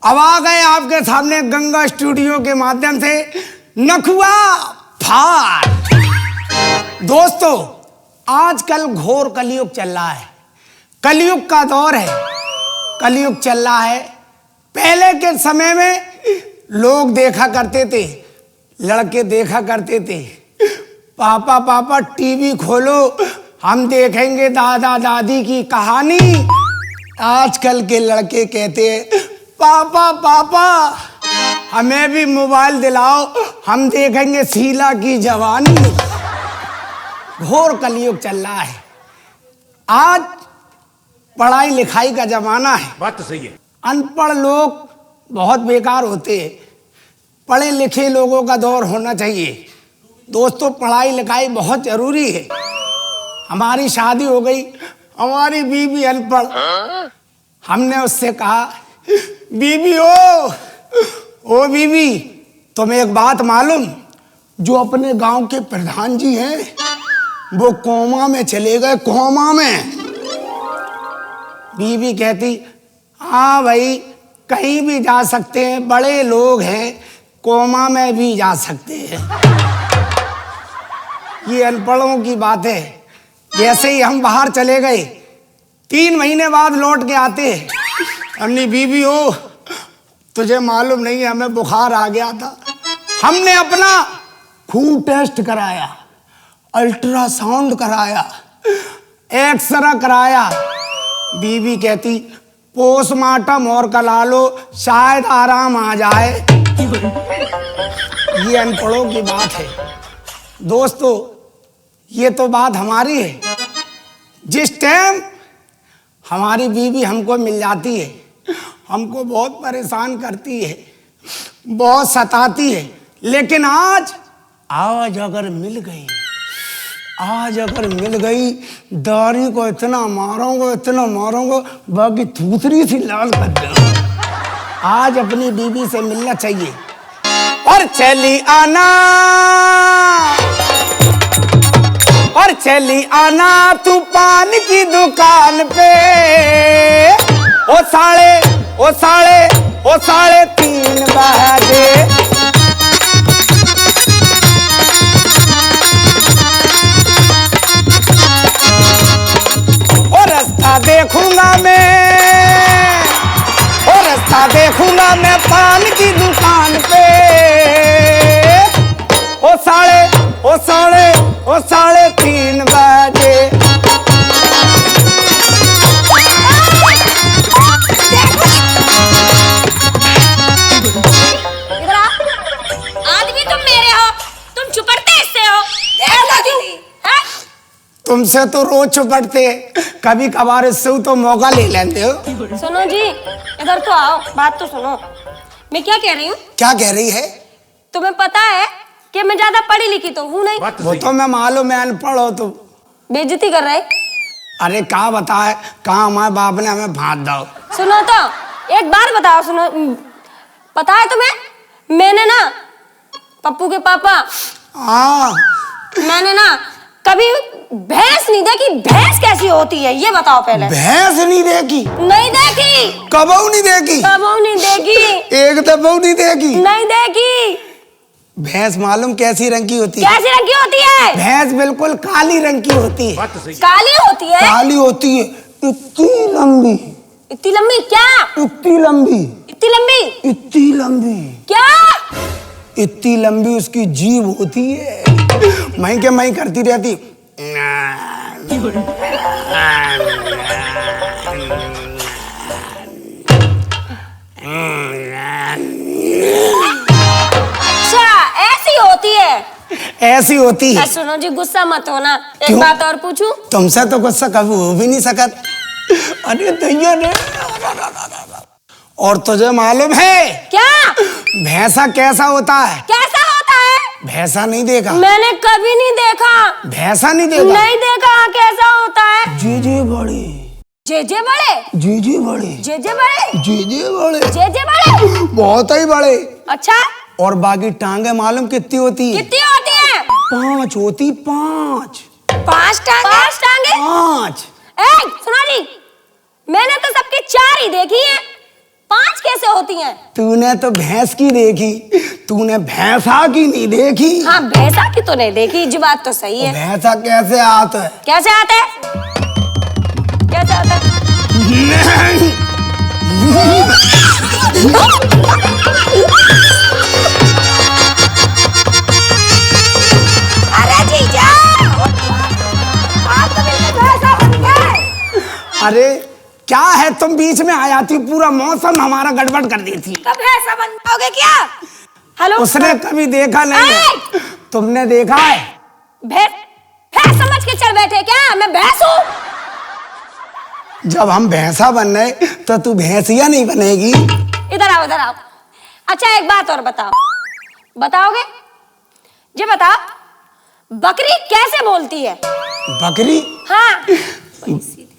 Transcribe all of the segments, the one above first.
अब आ गए आपके सामने गंगा स्टूडियो के माध्यम से नखुआ फार। दोस्तों, आजकल घोर कलयुग चल रहा है, कलयुग का दौर है, कलयुग चल रहा है। पहले के समय में लोग देखा करते थे, लड़के देखा करते थे, पापा पापा टीवी खोलो हम देखेंगे दादा दादी की कहानी। आजकल के लड़के कहते हैं पापा पापा हमें भी मोबाइल दिलाओ हम देखेंगे शीला की जवानी। घोर कलयुग चल रहा है। आज पढ़ाई लिखाई का जमाना है। बात तो सही है। अनपढ़ लोग बहुत बेकार होते हैं, पढ़े लिखे लोगों का दौर होना चाहिए। दोस्तों, पढ़ाई लिखाई बहुत जरूरी है। हमारी शादी हो गई, हमारी बीवी अनपढ़। हमने उससे कहा बीवी ओ बीवी, तुम्हें एक बात मालूम, जो अपने गांव के प्रधान जी हैं वो कोमा में चले गए, कोमा में। बीवी कहती हाँ भाई, कहीं भी जा सकते हैं, बड़े लोग हैं, कोमा में भी जा सकते हैं। ये अनपढ़ों की बात है। जैसे ही हम बाहर चले गए, 3 महीने बाद लौट के आते, अपनी बीवी हो तुझे मालूम नहीं है हमें बुखार आ गया था। हमने अपना खून टेस्ट कराया, अल्ट्रासाउंड कराया, एक्सरे कराया। बीवी कहती पोस्टमार्टम और करा लो, शायद आराम आ जाए। ये अनपढ़ों की बात है। दोस्तों, ये तो बात हमारी है। जिस टाइम हमारी बीवी हमको मिल जाती है, हमको बहुत परेशान करती है, बहुत सताती है। लेकिन आज अगर मिल गई, आज अगर मिल गई, दाढ़ी को इतना मारूंगा बाकी थूथरी सी लाल कर दूंगा। आज अपनी बीवी से मिलना चाहिए। और चली आना तू पान की दुकान पे, ओ साढ़े 3 बजे। रास्ता देखूंगा मैं पान की दुकान पे, ओ साढ़े 3 बजे। इधर आ। आज भी तुम मेरे हो, तुम चुपड़ते इससे हो। तुमसे तो रोज चुपड़ते, कभी कभार इससे तो मौका ले लेते हो। सुनो जी, इधर तो आओ, बात तो सुनो। मैं क्या कह रही हूँ? क्या कह रही है? तुम्हें पता है कि मैं ज्यादा पढ़ी लिखी तो हूँ नहीं। वो तो मैं मालूम है, अनपढ़ हो तुम। बेइज्जती कर रहे। अरे क्या बताए, कहाँ हमारे बाप ने हमें भाग दो। सुनो तो, एक बार बताओ। सुनो, पता है तुम्हें, मैंने ना पप्पू के पापा, मैंने ना कभी भैंस नहीं देखी। भैंस कैसी होती है ये बताओ पहले। भैंस नहीं देखी? नहीं देखी। कबू नहीं देखी? कबू नहीं देखी। एक दफा नहीं देखी? नहीं देखी। भैंस मालूम कैसी रंग की होती है? कैसी रंग की होती है? भैंस बिल्कुल काली रंग की होती है। काली होती है? काली होती है, इतनी लंबी। इतनी लंबी? क्या इतनी लंबी? इतनी लंबी? इतनी लंबी। क्या इतनी लंबी उसकी जीभ होती है, मैं करती रहती। अच्छा, ऐसी होती है? ऐसी होती है। सुनो जी, गुस्सा मत होना। एक क्यों? बात और पूछूं? तुमसे तो गुस्सा कभी हो भी नहीं सकत। अरे दैया रे। और तुझे मालूम है क्या? भैंसा कैसा होता है? कैसा होता है? भैंसा नहीं देखा? मैंने कभी नहीं देखा। भैंसा नहीं देखा? नहीं देखा। कैसा होता है? जीजे बड़े। जेजे बड़े? जीजे बड़े। जेजे बड़े? जीजे बड़े। जेजे बड़े? बहुत ही बड़े। अच्छा, और बाकी टांगे मालूम कितनी होती है? कितनी होती है? 5 होती, 5। 5 टांगे? 5 टांगे? 5। सुनो जी, मैंने तो सबकी 4 ही देखी है। 5 कैसे होती हैं? तूने तो भैंस की देखी, तूने भैंसा की नहीं देखी। हाँ, भैंसा की तो नहीं देखी जी, बात तो सही है। भैंसा कैसे आता है? कैसे आते हैं? कैसे आते हैं? अरे जीजा, आप तो बिल्कुल भैंसा बन गए। अरे क्या है, तुम बीच में आ जाती, पूरा मौसम हमारा गड़बड़ कर दी थी। कब भैंसा बन जाओगे क्या? हेलो, उसने कभी देखा नहीं, तुमने देखा है? भैंस समझ के चल बैठे क्या? मैं भैंस हूँ? जब हम भैंसा बन रहे तो तू भैंसिया नहीं बनेगी। इधर आओ, इधर आओ। अच्छा, एक बात और बताओ, बताओगे? जी बताओ, बकरी कैसे बोलती है? बकरी? हाँ,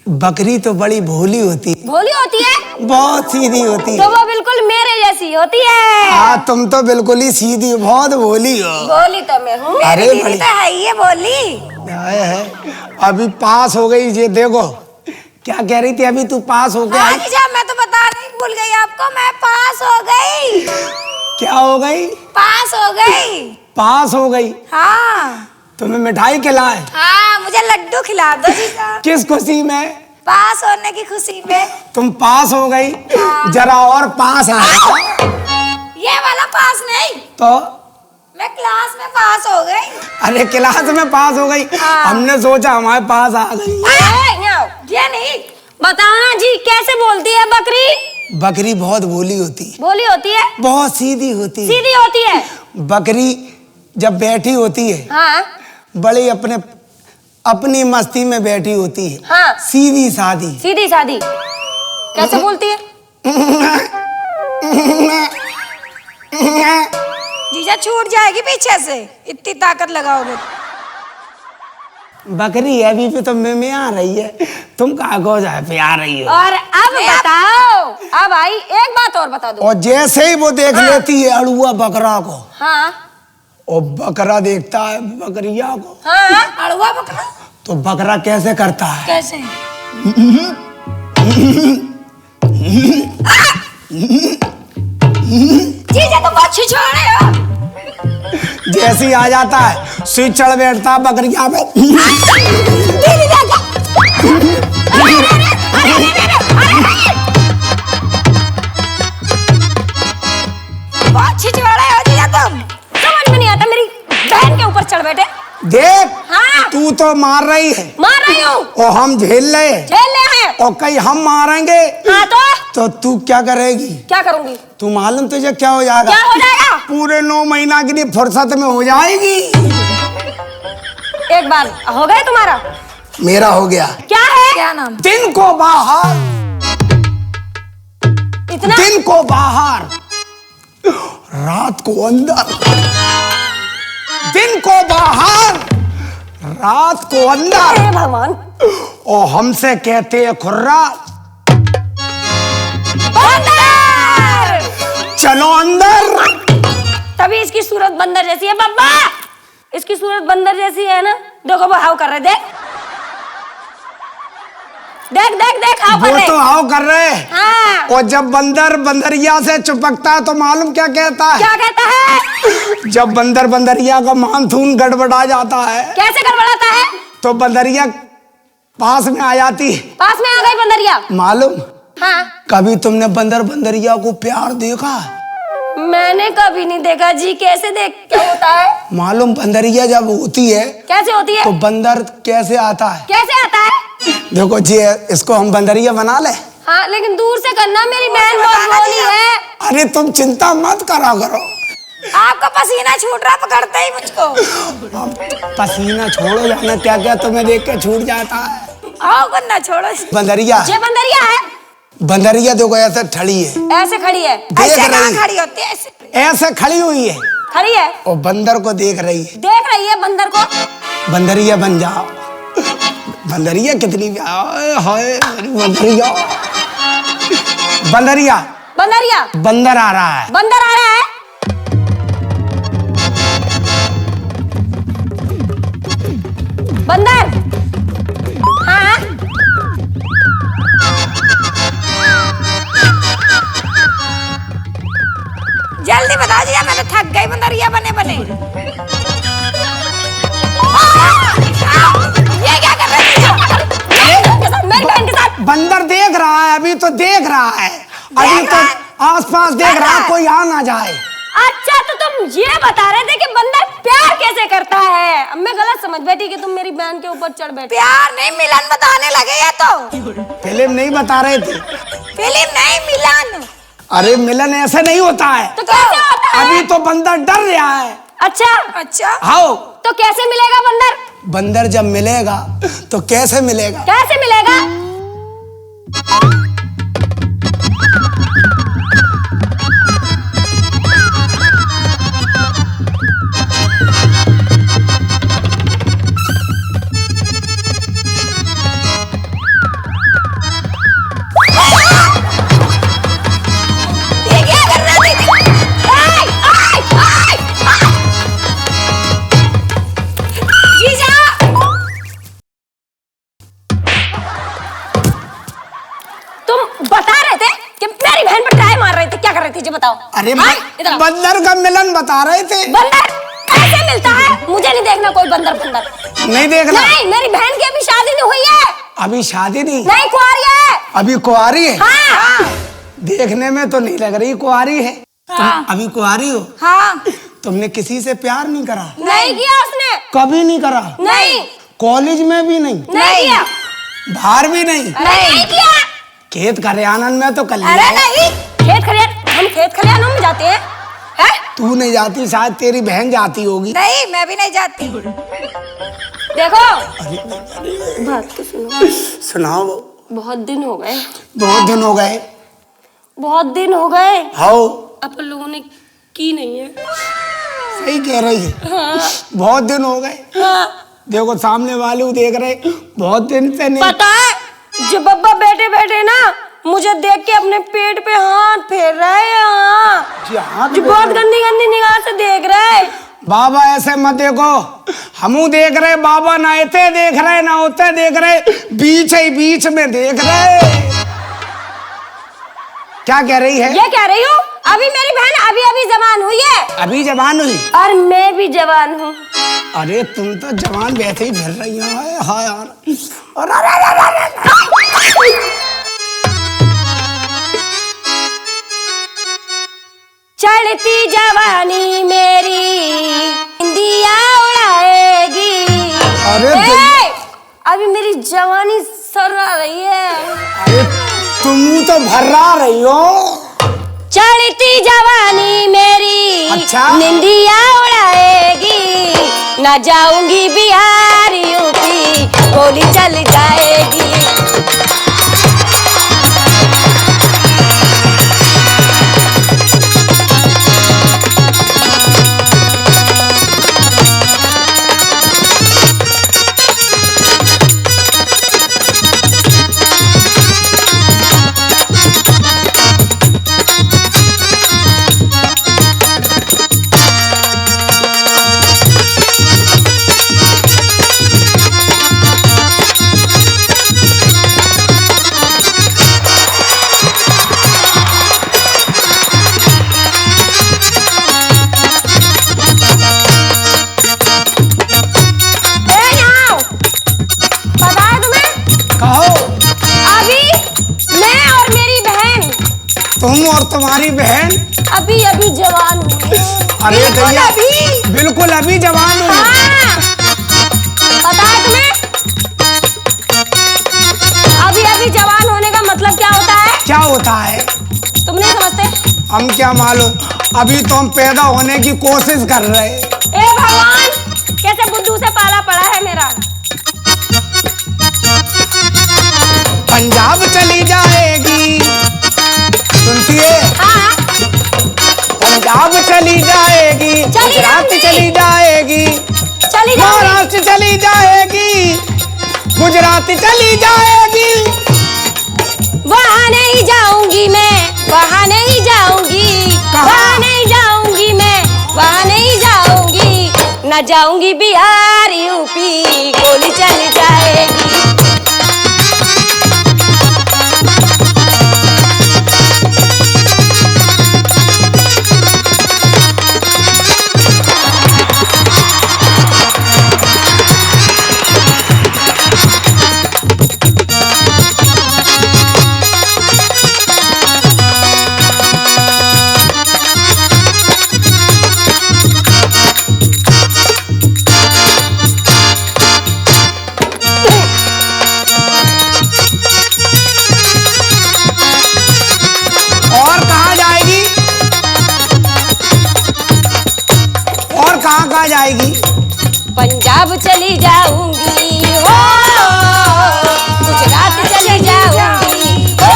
बकरी तो बड़ी भोली होती है। भोली होती है? बहुत सीधी होती है। तो वो बिल्कुल मेरे जैसी होती है। हाँ, तुम तो बिल्कुल ही सीधी, बहुत भोली हो। भोली तो मैं हूँ। अरे मेरी दीदी बड़ी- तो है ये भोली। है, अभी पास हो गई। ये देखो, क्या कह रही थी अभी तू? पास हो गया? हाँ जीजा, मैं तो बताना ही भूल गई आपको, मैं पास हो गई। क्या हो गई? पास हो गई। पास हो गई? हाँ तुम्हें मिठाई खिलाए? हाँ, मुझे लड्डू खिला दो जीजा। किस खुशी में? पास होने की खुशी में। तुम पास हो गई? हाँ। जरा और पास आ। ये वाला पास नहीं, तो मैं क्लास में पास हो गई। अरे क्लास में पास हो गई? हाँ। हमने सोचा हमारे पास आ गई। ये नहीं, बताना जी कैसे बोलती है बकरी? बकरी बहुत भोली होती है, भोली होती है? बहुत सीधी होती है। सीधी होती है? बकरी जब बैठी होती है, हाँ बड़ी अपनी मस्ती में बैठी होती है। हाँ, सीधी सादी। सीधी सादी कैसे बोलती है? जीजा छूट जाएगी पीछे से, इतनी ताकत लगाओगे। बकरी है, अभी भी तो में आ रही है, तुम कागज है पे आ रही हो। और अब बताओ, अब आई एक बात और बता दो। और जैसे ही वो देख हाँ। लेती है अड़ुआ बकरा को, हाँ और बकरा देखता है बकरिया को, हाँ, अड़ुआ बकरा तो बकरा कैसे करता है? कैसे? जीजा तुम बहुत छिछोड़े हो। जैसे ही आ जाता है स्विच चढ़ बैठता है बकरिया पे। दीदी देखो। बहुत छिछोड़े हो जीजा तुम, समझ में नहीं आता, मेरी बहन के ऊपर चढ़ बैठे। देख, हाँ, तू तो मार रही है मार रही हूँ, और हम झेल रहे हैं, झेल ले हैं। और कहीं हम मारेंगे हाँ तो तू क्या करेगी? क्या करूंगी? तू मालूम तुझे क्या हो जाएगा? क्या हो जाएगा? पूरे 9 महीना के लिए फुर्सत में हो जाएगी। एक बार हो गए तुम्हारा? मेरा हो गया। क्या है? क्या नाम? दिन को बाहर, इतना दिन को बाहर, रात को अंदर। दिन को बाहर, रात को अंदर। हे भगवान, और हमसे कहते हैं खुर्रा, बंदर। चलो अंदर। तभी इसकी सूरत बंदर जैसी है बब्बा, इसकी सूरत बंदर जैसी है ना। देखो वो हाव कर रहे, देख देख देख देख, हाव कर वो रहे। तो हाव कर रहे हैं। हाँ, और जब बंदर बंदरिया से चिपकता है तो मालूम क्या कहता है? क्या कहता है? जब बंदर बंदरिया का मानसून गड़बड़ा जाता है कैसे गड़बड़ाता है? तो बंदरिया पास में आ जाती है। पास में आ गई बंदरिया। मालूम, हाँ, कभी तुमने बंदर बंदरिया को प्यार देखा? मैंने कभी नहीं देखा जी, कैसे देख क्या होता है? मालूम, बंदरिया जब होती है कैसे होती है? तो बंदर कैसे आता है? कैसे आता है? देखो जी, इसको हम बंदरिया बना ले। हाँ, लेकिन दूर से करना, मेरी बहन बहुत भोली है। अरे तुम चिंता मत करा करो, आपका पसीना छूट रहा पकड़ते ही मुझको। अब पसीना छोड़ो, जाना क्या क्या तुम्हें देख के छूट जाता है। आओ करना छोड़ो। बंदरिया, ये बंदरिया है, बंदरिया देखो ऐसे खड़ी है, ऐसे खड़ी है। देख ऐसे कहाँ रही। खड़ी होती है? ऐसे ऐसे खड़ी हुई है खड़ी है, और बंदर को देख रही है। देख रही है बंदर को। बंदरिया बन जाओ। बंदरिया कितनी हाय हाय, बंदरिया बंदरिया बंदरिया, बंदर आ रहा है। बंदर आ रहा है। बंदर, हाँ जिया, मैं तो थक गई बंदरिया बने बने। ये क्या कर रही है? मेरी बहन के साथ। बंदर देख रहा है, अभी तो देख रहा है, अभी तो आसपास देख रहा है, कोई आ ना जाए। अच्छा तो तुम ये बता रहे थे कि बंदर प्यार कैसे करता है। अब मैं गलत समझ बैठी कि तुम मेरी बहन के ऊपर चढ़ बैठे। प्यार नहीं मिलन बताने लगे ये तो। फिल्म नहीं बता रहे थे। फिल्म नहीं मिलन। अरे मिलन ऐसे नहीं होता है। तो कैसे होता है? अभी तो बंदर डर रहा है। अच्छा अच्छा आओ। तो कैसे मिलेगा बंदर? बंदर जब मिलेगा तो कैसे मिलेगा? कैसे मिलेगा? बताओ। अरे इधर आओ। बंदर का मिलन बता रहे थे। बंदर कैसे मिलता है? मुझे नहीं देखना कोई बंदर बंदर। नहीं देखना? नहीं, मेरी बहन की अभी शादी नहीं हुई है। अभी शादी नहीं? नहीं, कुंवारी है। अभी कुंवारी है? हाँ। देखने में तो नहीं लग रही कुंवारी है। हाँ। तुम अभी कुंवारी हो? हाँ। तुमने किसी से प्यार नहीं करा? नहीं किया उसने। कभी नहीं करा? नहीं। कॉलेज में भी नहीं? नहीं किया। बाहर भी नहीं? नहीं किया। खेत खलिहान में तो कर लिया। अरे नहीं, खेत खलिहान, हम खेत खलिहानों में जाते हैं। है? तू नहीं जाती, शायद तेरी बहन जाती होगी। नहीं मैं भी नहीं जाती। देखो बात तो सुनो। सुनाओ। बहुत दिन हो गए। बहुत दिन हो गए? बहुत दिन हो गए। हाँ। अपन लोगों ने की नहीं है। सही कह रही है। हाँ। बहुत दिन हो गए। हाँ। देखो सामने वाले देख रहे, बहुत दिन से नहीं। पता है जब बब्बा बैठे बैठे ना मुझे देख के अपने पेट पे हाथ फेर रहे हैं। हाँ, जो बहुत गंदी गंदी निगाह से देख रहे। बाबा ऐसे मत देखो, हमू देख रहे, बाबा ना इते देख रहे ना उते देख रहे, बीच ही बीच में देख रहे। क्या कह रही है? ये कह रही हूँ अभी मेरी बहन अभी अभी जवान हुई है। अभी जवान हुई? और मैं भी जवान हूँ। अरे तुम तो जवान वैसे ही फिर रही हो। हाँ यार। चढ़ती जवानी मेरी इंदिया उड़ाएगी। अरे अभी मेरी जवानी सर्रा रही है। अरे तुम तो भर्रा रही हो। चढ़ती जवानी मेरी अच्छा? निंदिया उड़ाएगी। न जाऊंगी बिहार यूपी गोली चल जाएगी। तुम और तुम्हारी बहन अभी अभी जवान हुई। अरे भैया बिल्कुल अभी जवान हुई। हाँ। पता है तुम्हें अभी अभी जवान होने का मतलब क्या होता है? क्या होता है? तुम नहीं समझते? हम क्या मालूम, अभी तो हम पैदा होने की कोशिश कर रहे। ए भगवान, कैसे बुद्धू से पाला पड़ा है मेरा। पंजाब चली जाएगी, सुनती है? हाँ। पंजाब चली जाएगी, गुजरात चली जाएगी, महाराष्ट्र चली जाएगी, गुजरात चली जाएगी। वहाँ नहीं जाऊंगी मैं, वहाँ नहीं जाऊंगी, वहाँ नहीं जाऊंगी मैं, वहाँ नहीं जाऊंगी। न जाऊंगी बिहार यूपी गोली चली जाएगी। कहाँ जाएगी? पंजाब चली जाऊंगी हो, गुजरात चली जाऊंगी हो,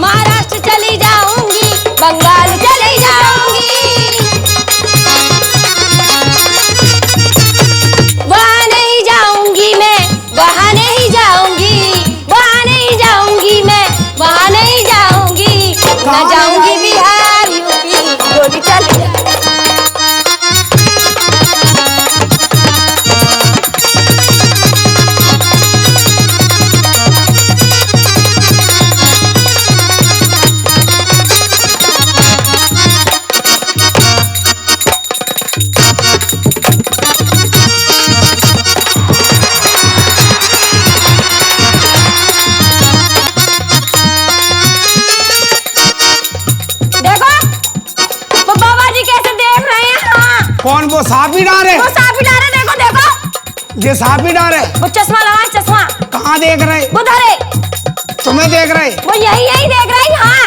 महाराष्ट्र चली जाऊंगी, बंगाल चली जाऊंगी। वहाँ नहीं जाऊंगी मैं, वहाँ नहीं जाऊंगी, वहाँ नहीं जाऊंगी मैं, वहाँ नहीं जाऊंगी। ना जाऊंगी बिहार यूपी, गोली चली जाए। कौन? वो साफी डारे? वो साफी डारे, देखो देखो। ये साफी डारे? वो चश्मा लगा, चश्मा। कहाँ देख रहे? वो धरे। तुम्हें देख रहे? वो यही देख रही। हाँ।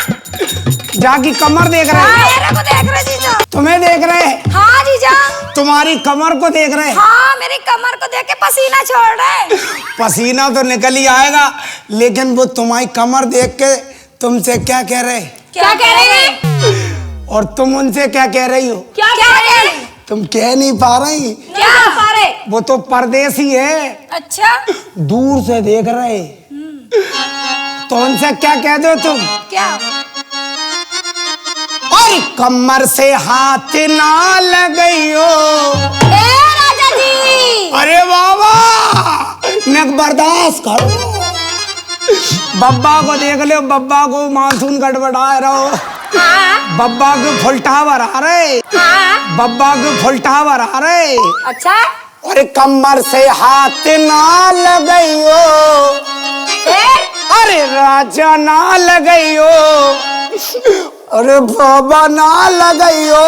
जाकी कमर देख रहे? हाँ, मेरे को देख रहे जीजा। तुम्हें देख रहे? हाँ जीजा। तुम्हारी कमर को देख रहे? हाँ, मेरी कमर को देख के पसीना छोड़ रहे। पसीना तो निकल ही आएगा, लेकिन वो तुम्हारी कमर देख के तुमसे क्या कह रहे? क्या कह रहे हैं? और तुम उनसे क्या कह रही हो? क्या कह रहे हैं? तुम कह नहीं पा रही। क्या पा रहे? वो तो परदेसी है, अच्छा, दूर से देख रहे। तो उनसे क्या कह दो तुम? क्या? और कमर से हाथ ना लगाइयो। ए राजा जी। अरे बाबा, नक बर्दाश्त करो। बब्बा को देख लो, बब्बा को मानसून गड़बड़ा रहो। हाँ। बब्बा को फुल टावर आ रहे। हाँ। बब्बा को फुल टावर आ रहे। अच्छा। अरे कमर से हाथ ना लगाइयो। अरे राजा ना लगाइयो। अरे बाबा ना लगाइयो।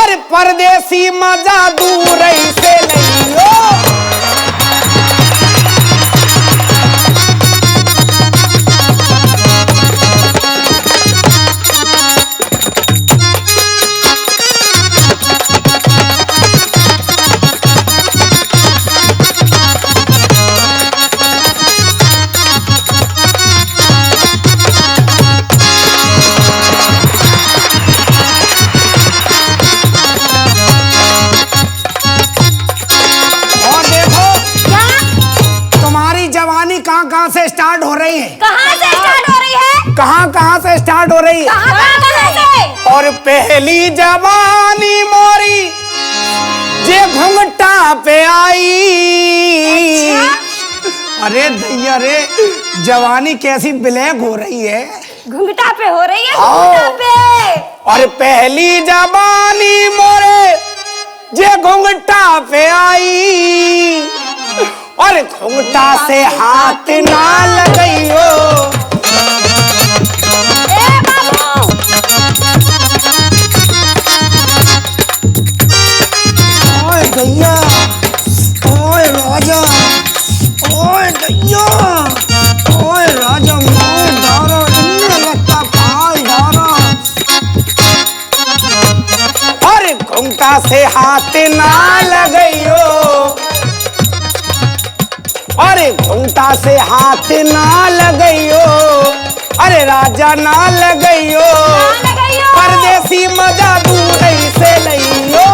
अरे परदेसी मजा दूर से लइयो। कहाँ से स्टार्ट हो रही है? कहाँ से स्टार्ट हो रही है? कहाँ से स्टार्ट हो रही है? कहाँ से? और पहली जवानी मोरी जे घुंघटा पे आई। अच्छा? अरे दैया रे, जवानी कैसी ब्लैक हो रही है। घुंघटा पे हो रही है, घुंघटा पे। और पहली जवानी मोरे जे घुंघटा पे आई। और घुंघटा से हाथ ना लगाइयो। ए बाबू। ओए दैया, ओए राजा, ओए दैया, ओए राजा, मैं डारो इन्ने लगता काल डारो। और घुंघटा से हाथ ना लगाइयो। अरे घुंघटा से हाथ ना लगाइयो। अरे राजा ना लगाइयो। परदेसी मजा दूर से लइयो।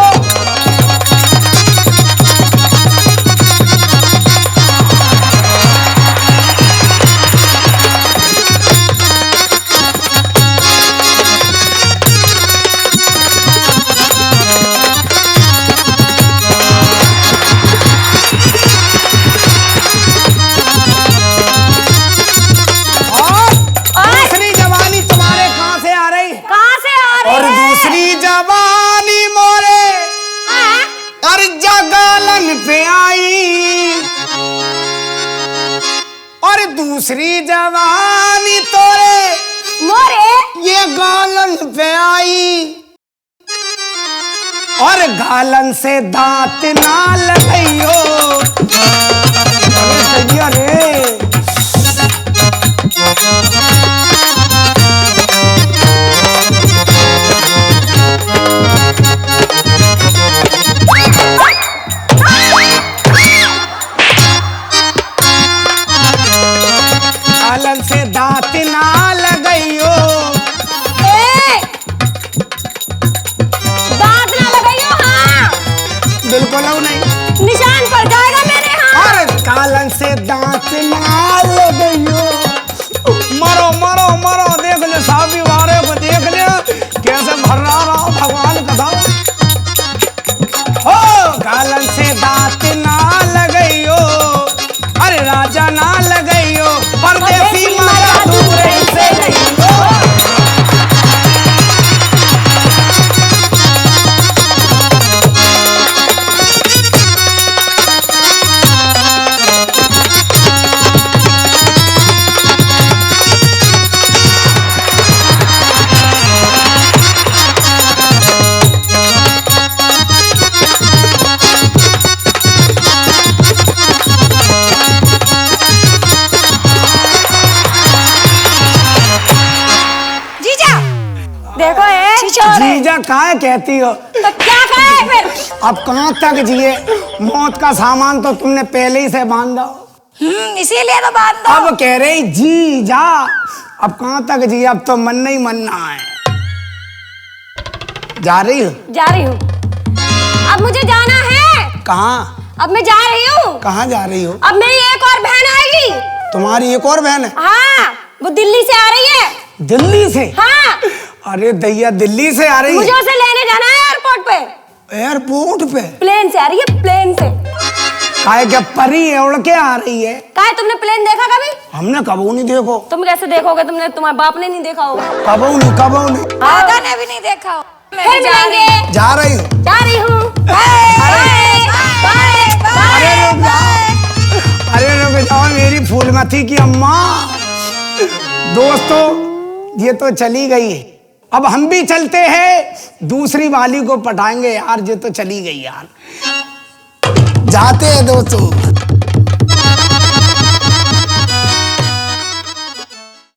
दूसरी जवानी तोरे मोरे ये गालन पे आई। और गालन से दांत ना लगाइयो। अरे सैया रे, बिल्कुल हो नहीं। निशान पड़ जाएगा मेरे हाथ। अरे कालन से दांत ना लगाइयो। मरो मरो मरो, देख ले साहबी वारे को, देख ले कैसे भर रहा भगवान कथा। हो कालन से दांत ना लगाइयो, अरे राजा ना लगाइयो, परदेसी मारा दूर से नहीं हो। देखो जीजा काहे कहती हो? तो क्या कहे फिर? अब कहाँ तक जिए? मौत का सामान तो तुमने पहले ही से बांधा। इसीलिए तो बात दो। अब कह रही जीजा, अब कहाँ तक जिए? अब तो मन नहीं मनना है। जा रही हो? जा रही हूँ। अब मुझे जाना है। कहाँ? अब मैं जा रही हूँ। कहाँ जा रही हो? अब मेरी एक और बहन आएगी। तुम्हारी एक और बहन है? हाँ, वो दिल्ली से आ रही है। दिल्ली से? हाँ। अरे दैया, दिल्ली से आ रही मुझे है? उसे लेने जाना है एयरपोर्ट पे। एयरपोर्ट पे? प्लेन से आ रही है, प्लेन से। काहे क्या परी है, उड़ के आ रही है? काहे, तुमने प्लेन देखा कभी? हमने कबू नहीं देखो। तुम कैसे देखोगे? तुम्हारे बाप ने नहीं देखा होगा। कबू नहीं, कबू नहीं। दादा ने भी नहीं देखा हो। फिर मिलेंगे। जा रही हूँ? जा रही हूँ। अरे रुक जाओ, अरे रुक जाओ मेरी फूलमती की अम्मा। दोस्तों, ये तो चली गई है, अब हम भी चलते हैं, दूसरी वाली को पटाएंगे यार। ये तो चली गई यार, जाते हैं दोस्तों।